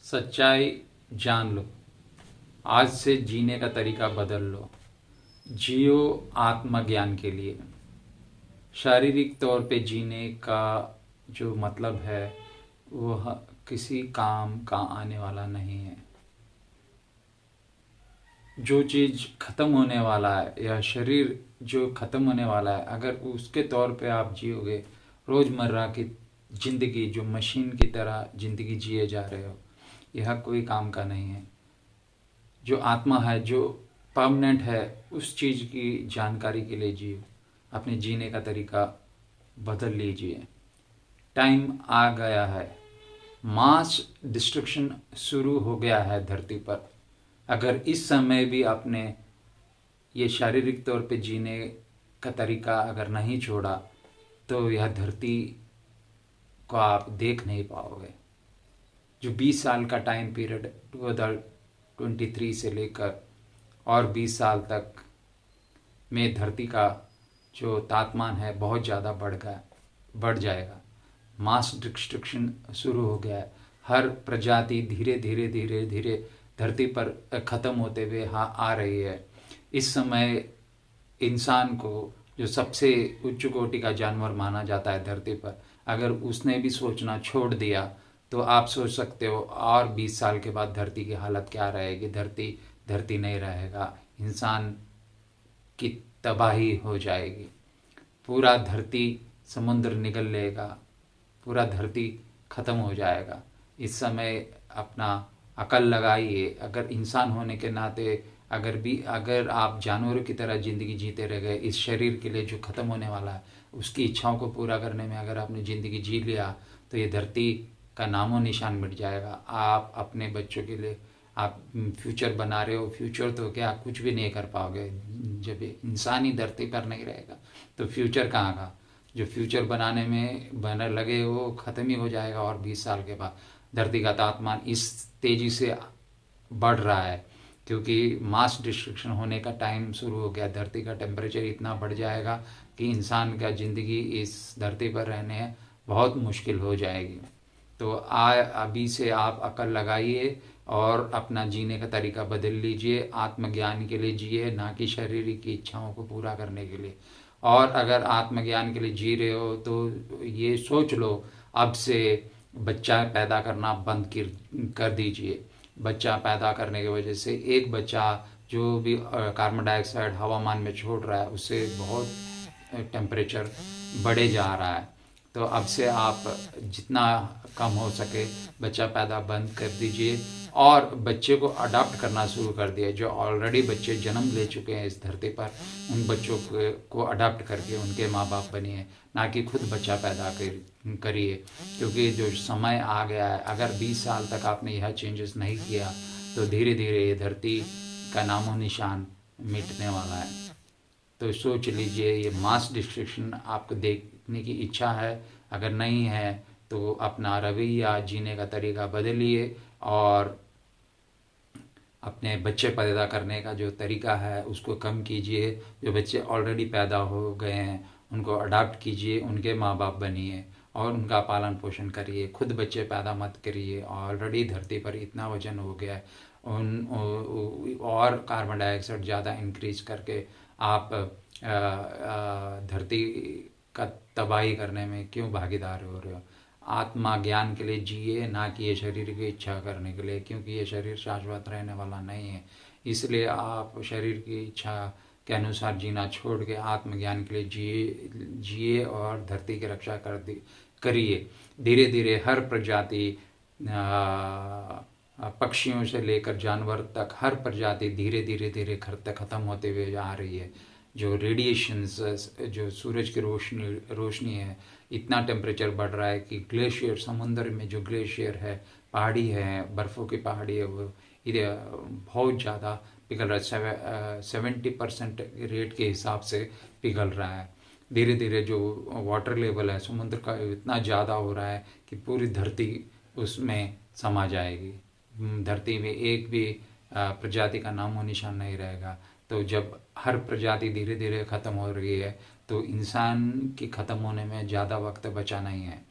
सच्चाई जान लो। आज से जीने का तरीका बदल लो। जियो आत्मज्ञान के लिए। शारीरिक तौर पे जीने का जो मतलब है वह किसी काम का आने वाला नहीं है। जो चीज़ ख़त्म होने वाला है या शरीर जो ख़त्म होने वाला है, अगर उसके तौर पे आप जियोगे, रोज़मर्रा की ज़िंदगी जो मशीन की तरह ज़िंदगी जिए जा रहे हो, यह कोई काम का नहीं है। जो आत्मा है, जो परमानेंट है, उस चीज़ की जानकारी के लिए जियो। अपने जीने का तरीका बदल लीजिए। टाइम आ गया है। मास डिस्ट्रक्शन शुरू हो गया है धरती पर। अगर इस समय भी आपने ये शारीरिक तौर पे जीने का तरीका अगर नहीं छोड़ा, तो यह धरती को आप देख नहीं पाओगे। जो 20 साल का टाइम पीरियड 2023 से लेकर और 20 साल तक में धरती का जो तापमान है बहुत ज़्यादा बढ़ जाएगा। मास डिस्ट्रक्शन शुरू हो गया है। हर प्रजाति धीरे धीरे धीरे धीरे धरती पर ख़त्म होते हुए आ रही है। इस समय इंसान को जो सबसे उच्च कोटि का जानवर माना जाता है धरती पर, अगर उसने भी सोचना छोड़ दिया तो आप सोच सकते हो और 20 साल के बाद धरती की हालत क्या रहेगी। धरती नहीं रहेगा। इंसान की तबाही हो जाएगी। पूरा धरती समुद्र निगल लेगा। पूरा धरती ख़त्म हो जाएगा। इस समय अपना अकल लगाइए। अगर इंसान होने के नाते अगर आप जानवरों की तरह ज़िंदगी जीते रह गए, इस शरीर के लिए जो ख़त्म होने वाला है उसकी इच्छाओं को पूरा करने में अगर आपने ज़िंदगी जी लिया, तो ये धरती का नामो निशान मिट जाएगा। आप अपने बच्चों के लिए आप फ्यूचर बना रहे हो, फ्यूचर तो क्या कुछ भी नहीं कर पाओगे। जब इंसान ही धरती पर नहीं रहेगा तो फ्यूचर कहाँ का। जो फ्यूचर बनाने में बना लगे वो ख़त्म ही हो जाएगा। और 20 साल के बाद धरती का तापमान इस तेज़ी से बढ़ रहा है क्योंकि मास डिस्ट्रक्शन होने का टाइम शुरू हो गया। धरती का टेम्परेचर इतना बढ़ जाएगा कि इंसान का ज़िंदगी इस धरती पर रहने बहुत मुश्किल हो जाएगी। तो अभी से आप अकल लगाइए और अपना जीने का तरीका बदल लीजिए। आत्मज्ञान के लिए जिए, ना कि शारीरिक की इच्छाओं को पूरा करने के लिए। और अगर आत्मज्ञान के लिए जी रहे हो तो ये सोच लो, अब से बच्चा पैदा करना बंद कर दीजिए। बच्चा पैदा करने की वजह से एक बच्चा जो भी कार्बन डाइऑक्साइड हवामान में छोड़ रहा है, उससे बहुत टेम्परेचर बढ़े जा रहा है। तो अब से आप जितना कम हो सके बच्चा पैदा बंद कर दीजिए और बच्चे को अडॉप्ट करना शुरू कर दिया। जो ऑलरेडी बच्चे जन्म ले चुके हैं इस धरती पर, उन बच्चों को अडॉप्ट करके उनके माँ बाप बनिए, ना कि खुद बच्चा पैदा करिए। क्योंकि जो समय आ गया है, अगर 20 साल तक आपने यह चेंजेस नहीं किया तो धीरे धीरे ये धरती का नामो निशान मिटने वाला है। तो सोच लीजिए, ये मास डिस्ट्रक्शन आपको देखने की इच्छा है? अगर नहीं है तो अपना रवैया, जीने का तरीका बदलिए और अपने बच्चे पैदा करने का जो तरीका है उसको कम कीजिए। जो बच्चे ऑलरेडी पैदा हो गए हैं उनको अडॉप्ट कीजिए, उनके माँ बाप बनिए और उनका पालन पोषण करिए। खुद बच्चे पैदा मत करिए। ऑलरेडी धरती पर इतना वजन हो गया है, और कार्बन डाइऑक्साइड ज़्यादा इंक्रीज करके आप धरती का तबाही करने में क्यों भागीदार हो रहे हो। आत्मा ज्ञान के लिए जिए, ना कि ये शरीर की इच्छा करने के लिए, क्योंकि ये शरीर शाश्वत रहने वाला नहीं है। इसलिए आप शरीर की इच्छा के अनुसार जीना छोड़ के आत्मज्ञान के लिए जिए और धरती की रक्षा करिए। धीरे धीरे हर प्रजाति, पक्षियों से लेकर जानवर तक, हर प्रजाति धीरे धीरे धीरे ख़त्म होते हुए आ रही है। जो रेडिएशंस, जो सूरज की रोशनी है, इतना टेम्परेचर बढ़ रहा है कि ग्लेशियर, समुद्र में जो ग्लेशियर है, पहाड़ी है, बर्फ़ों की पहाड़ी है, वो इधर बहुत ज़्यादा पिघल रहा है। 70% रेट के हिसाब से पिघल रहा है। धीरे धीरे जो वाटर लेवल है समुद्र का इतना ज़्यादा हो रहा है कि पूरी धरती उसमें समा जाएगी। धरती में एक भी प्रजाति का नामो निशान नहीं रहेगा। तो जब हर प्रजाति धीरे धीरे ख़त्म हो रही है तो इंसान की ख़त्म होने में ज़्यादा वक्त बचा नहीं है।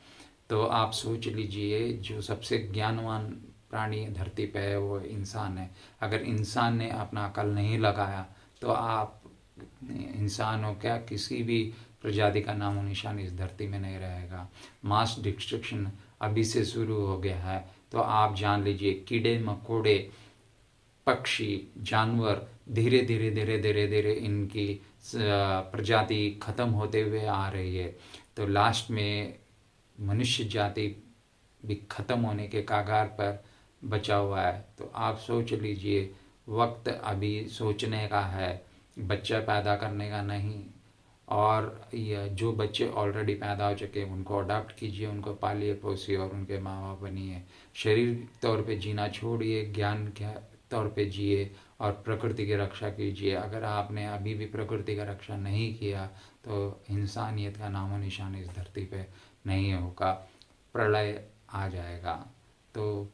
तो आप सोच लीजिए, जो सबसे ज्ञानवान प्राणी धरती पे है वो इंसान है। अगर इंसान ने अपना अकल नहीं लगाया तो आप इंसान हो क्या, किसी भी प्रजाति का नामो निशान इस धरती में नहीं रहेगा। मास डिस्ट्रक्शन अभी से शुरू हो गया है, तो आप जान लीजिए कीड़े मकोड़े पक्षी जानवर धीरे धीरे धीरे धीरे धीरे इनकी प्रजाति खत्म होते हुए आ रही है। तो लास्ट में मनुष्य जाति भी खत्म होने के कगार पर बचा हुआ है। तो आप सोच लीजिए, वक्त अभी सोचने का है, बच्चा पैदा करने का नहीं। और यह जो बच्चे ऑलरेडी पैदा हो चुके हैं उनको अडॉप्ट कीजिए, उनको पालिए पोसिए और उनके माँ बाप बनिए। शरीर तौर पे जीना छोड़िए, ज्ञान के तौर पे जिए और प्रकृति की रक्षा कीजिए। अगर आपने अभी भी प्रकृति का रक्षा नहीं किया तो इंसानियत का नामो निशान इस धरती पे नहीं होगा, प्रलय आ जाएगा। तो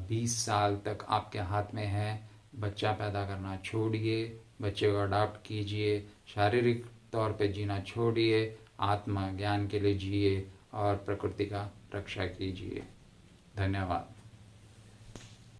20 साल तक आपके हाथ में है, बच्चा पैदा करना छोड़िए, बच्चे को अडॉप्ट कीजिए, शारीरिक तौर पे जीना छोड़िए, आत्मा ज्ञान के लिए जिए और प्रकृति का रक्षा कीजिए। धन्यवाद।